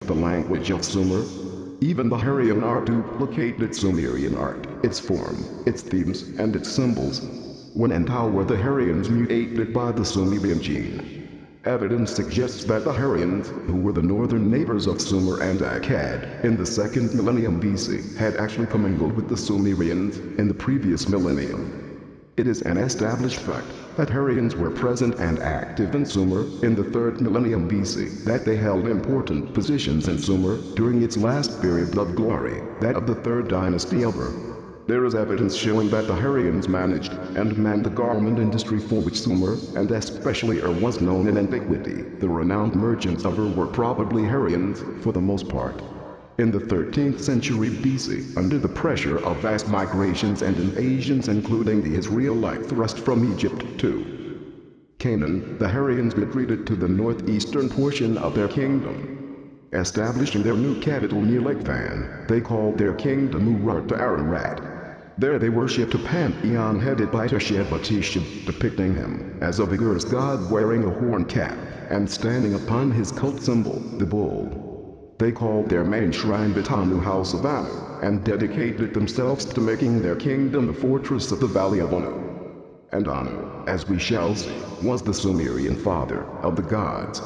the language of Sumer. Even the Hurrian art duplicated Sumerian art, its form, its themes, and its symbols. When and how were the Hurrians mutated by the Sumerian gene? Evidence suggests that the Hurrians, who were the northern neighbors of Sumer and Akkad in the 2nd millennium BC, had actually commingled with the Sumerians in the previous millennium. It is an established fact that Hurrians were present and active in Sumer in the 3rd millennium BC, that they held important positions in Sumer during its last period of glory, that of the 3rd dynasty of Ur. There is evidence showing that the Hurrians managed and manned the garment industry for which Sumer, and especially Ur, was known in antiquity. The renowned merchants of Ur were probably Hurrians, for the most part. In the 13th century BC, under the pressure of vast migrations and invasions including the Israelite thrust from Egypt to Canaan, the Hurrians retreated to the northeastern portion of their kingdom. Establishing their new capital near Lake Van, they called their kingdom Urartu Ararat. There they worshipped a pantheon headed by Tesheb-Tisheb, depicting him as a vigorous god wearing a horn cap and standing upon his cult symbol, the bull. They called their main shrine Vitanu House of Anu, and dedicated themselves to making their kingdom the fortress of the Valley of Anu. And Anu, as we shall see, was the Sumerian father of the gods.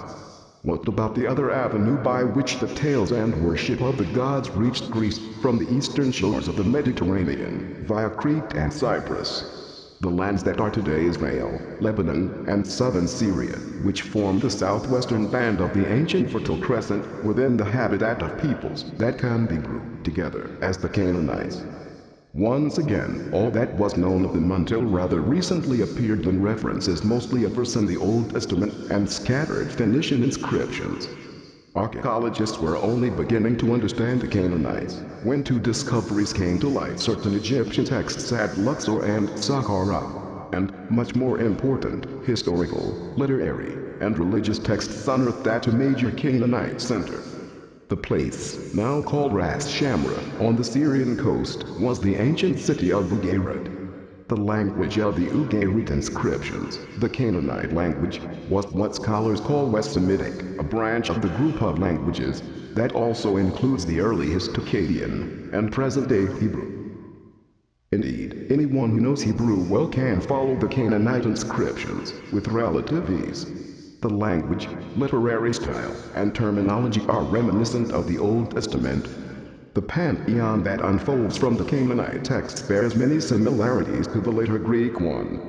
What about the other avenue by which the tales and worship of the gods reached Greece from the eastern shores of the Mediterranean, via Crete and Cyprus? The lands that are today Israel, Lebanon, and southern Syria, which form the southwestern band of the ancient Fertile Crescent, within the habitat of peoples that can be grouped together as the Canaanites. Once again, all that was known of them until rather recently appeared in references mostly of verse in the Old Testament and scattered Phoenician inscriptions. Archaeologists were only beginning to understand the Canaanites when two discoveries came to light: certain Egyptian texts at Luxor and Saqqara, and, much more important, historical, literary, and religious texts unearthed at a major Canaanite center. The place, now called Ras Shamra, on the Syrian coast, was the ancient city of Ugarit. The language of the Ugarit inscriptions, the Canaanite language, was what scholars call West Semitic, a branch of the group of languages that also includes the earliest Akkadian and present-day Hebrew. Indeed, anyone who knows Hebrew well can follow the Canaanite inscriptions with relative ease. The language, literary style, and terminology are reminiscent of the Old Testament. The pantheon that unfolds from the Canaanite texts bears many similarities to the later Greek one.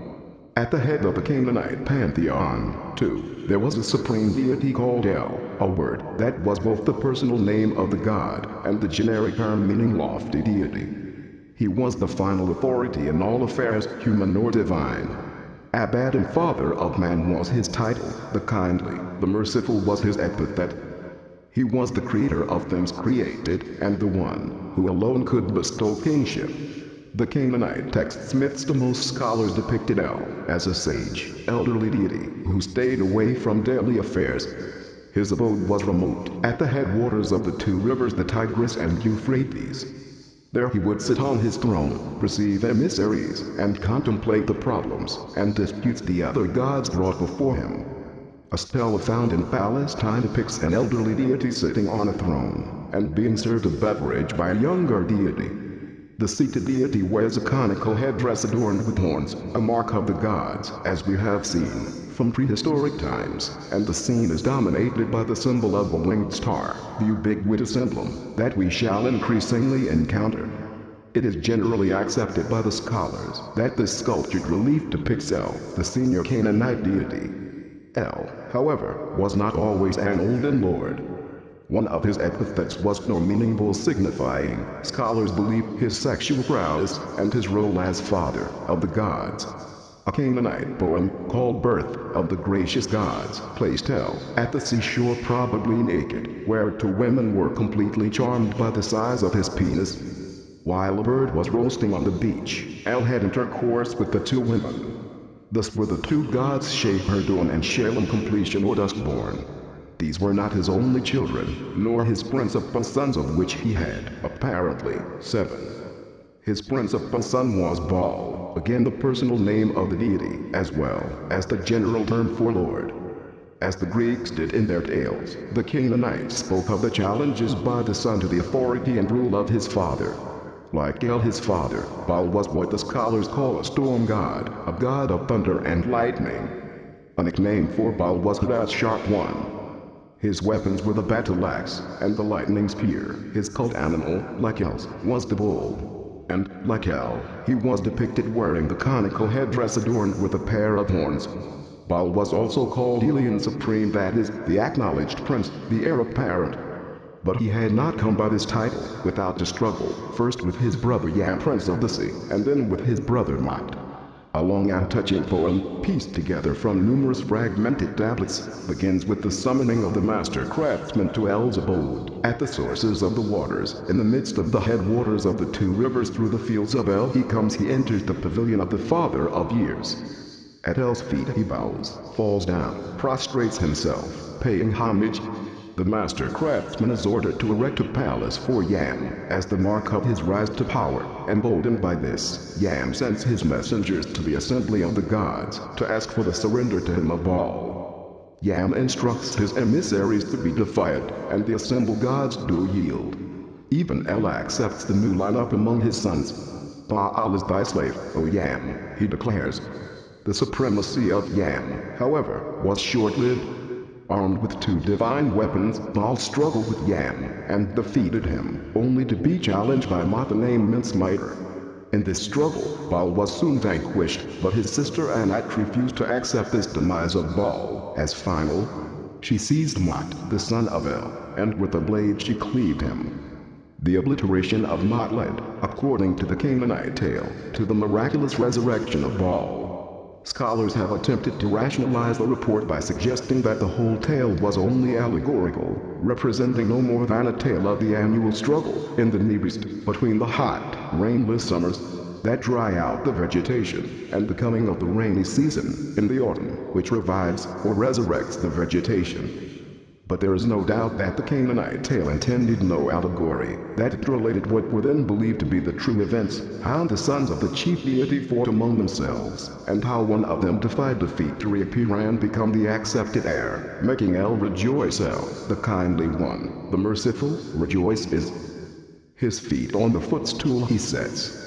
At the head of the Canaanite pantheon, too, there was a supreme deity called El, a word that was both the personal name of the god and the generic term meaning lofty deity. He was the final authority in all affairs, human or divine. Abad and Father of Man was his title, the kindly, the merciful was his epithet. He was the creator of things created, and the one who alone could bestow kingship. The Canaanite texts myths the most scholars depicted El as a sage, elderly deity who stayed away from daily affairs. His abode was remote, at the headwaters of the two rivers, the Tigris and Euphrates. There he would sit on his throne, receive emissaries, and contemplate the problems and disputes the other gods brought before him. A stela found in Palestine depicts an elderly deity sitting on a throne and being served a beverage by a younger deity. The seated deity wears a conical headdress adorned with horns, a mark of the gods, as we have seen from prehistoric times, and the scene is dominated by the symbol of a winged star, the ubiquitous emblem that we shall increasingly encounter. It is generally accepted by the scholars that this sculptured relief depicts El, the senior Canaanite deity. El, however, was not always an olden lord. One of his epithets was nor meaningful, signifying, scholars believe, his sexual prowess and his role as father of the gods. A Canaanite poem called Birth of the Gracious Gods placed El at the seashore, probably naked, where two women were completely charmed by the size of his penis. While a bird was roasting on the beach, El had intercourse with the two women. Thus were the two gods Shepardon and Shalem, completion or dustborn. These were not his only children, nor his principal sons, of which he had, apparently, 7. His principal son was Baal, again the personal name of the deity, as well as the general term for lord. as the Greeks did in their tales. The Canaanites spoke of the challenges by the son to the authority and rule of his father. Like El, his father, Baal was what the scholars call a storm god, a god of thunder and lightning. A nickname for Baal was Hadad Sharp One. His weapons were the battle axe and the lightning spear. His cult animal, like El's, was the bull. And, like El, he was depicted wearing the conical headdress adorned with a pair of horns. Baal was also called Elion Supreme, that is, the acknowledged prince, the heir apparent. But he had not come by this title without a struggle, first with his brother Yam, prince of the sea, and then with his brother Mot. A long and touching poem, pieced together from numerous fragmented tablets, begins with the summoning of the master craftsman to El's abode, at the sources of the waters, in the midst of the headwaters of the two rivers. Through the fields of El he comes, he enters the pavilion of the Father of Years. At El's feet he bows, falls down, prostrates himself, paying homage. The master craftsman is ordered to erect a palace for Yam, as the mark of his rise to power. Emboldened by this, Yam sends his messengers to the assembly of the gods, to ask for the surrender to him of Baal. Yam instructs his emissaries to be defiant, and the assembled gods do yield. Even El accepts the new lineup among his sons. Baal is thy slave, O Yam, he declares. The supremacy of Yam, however, was short-lived. Armed with two divine weapons, Baal struggled with Yam, and defeated him, only to be challenged by Mot, the name Mince-Miter. In this struggle, Baal was soon vanquished, but his sister Anat refused to accept this demise of Baal as final. She seized Mot, the son of El, and with a blade she cleaved him. The obliteration of Mot led, according to the Canaanite tale, to the miraculous resurrection of Baal. Scholars have attempted to rationalize the report by suggesting that the whole tale was only allegorical, representing no more than a tale of the annual struggle in the Near East between the hot, rainless summers that dry out the vegetation and the coming of the rainy season in the autumn, which revives or resurrects the vegetation. But there is no doubt that the Canaanite tale intended no allegory, that it related what were then believed to be the true events, how the sons of the chief deity fought among themselves, and how one of them defied defeat to reappear and become the accepted heir, making El rejoice. El, the kindly one, the merciful, rejoices. His feet on the footstool he sets.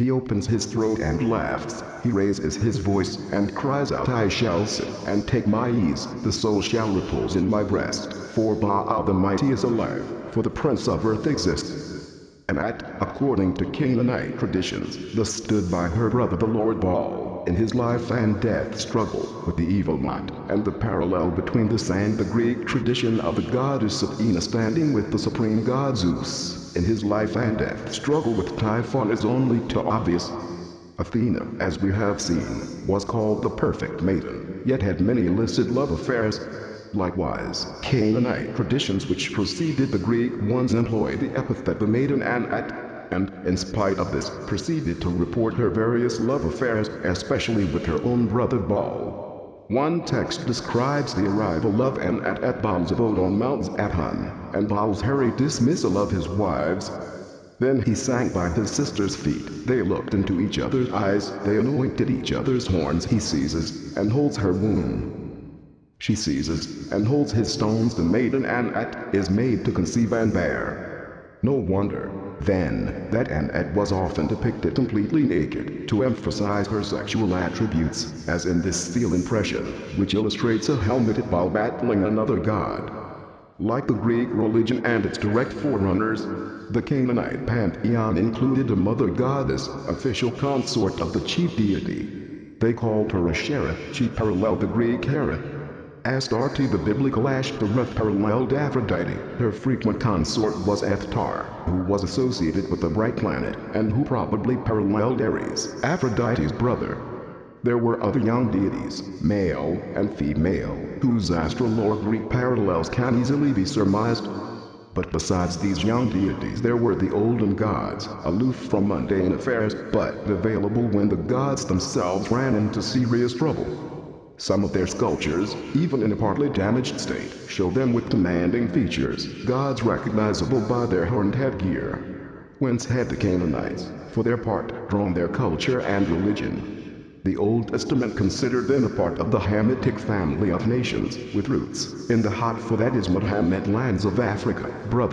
He opens his throat and laughs. He raises his voice and cries out, I shall sit and take my ease. The soul shall repose in my breast. For Baal the mighty is alive, for the prince of earth exists. Anat, according to Canaanite traditions, thus stood by her brother the Lord Baal, in his life and death struggle with the evil Mot, and the parallel between this and the Greek tradition of the goddess Athena standing with the supreme god Zeus in his life and death struggle with Typhon is only too obvious. Athena, as we have seen, was called the perfect maiden, yet had many illicit love affairs. Likewise, Canaanite traditions which preceded the Greek ones employed the epithet the maiden Anat, and, in spite of this, proceeded to report her various love affairs, especially with her own brother Baal. One text describes the arrival of Anat at Baal's abode on Mount Zaphon, and Baal's hurried dismissal of his wives. Then he sank by his sister's feet. They looked into each other's eyes. They anointed each other's horns. He seizes and holds her womb. She seizes and holds his stones. The maiden Anat is made to conceive and bear. No wonder, then, that Anat was often depicted completely naked, to emphasize her sexual attributes, as in this steel impression, which illustrates a helmeted Baal battling another god. Like the Greek religion and its direct forerunners, the Canaanite pantheon included a mother goddess, official consort of the chief deity. They called her Asherah. She paralleled the Greek Hera. Astarte, the biblical Ashtoreth, paralleled Aphrodite. Her frequent consort was Ethtar, who was associated with the bright planet, and who probably paralleled Ares, Aphrodite's brother. There were other young deities, male and female, whose astrolore Greek parallels can easily be surmised. But besides these young deities there were the olden gods, aloof from mundane affairs, but available when the gods themselves ran into serious trouble. Some of their sculptures, even in a partly damaged state, show them with demanding features, gods recognizable by their horned headgear. Whence had the Canaanites, for their part, drawn their culture and religion? The Old Testament considered them a part of the Hamitic family of nations, with roots in the Hot, for that is Muhammad lands of Africa, brother.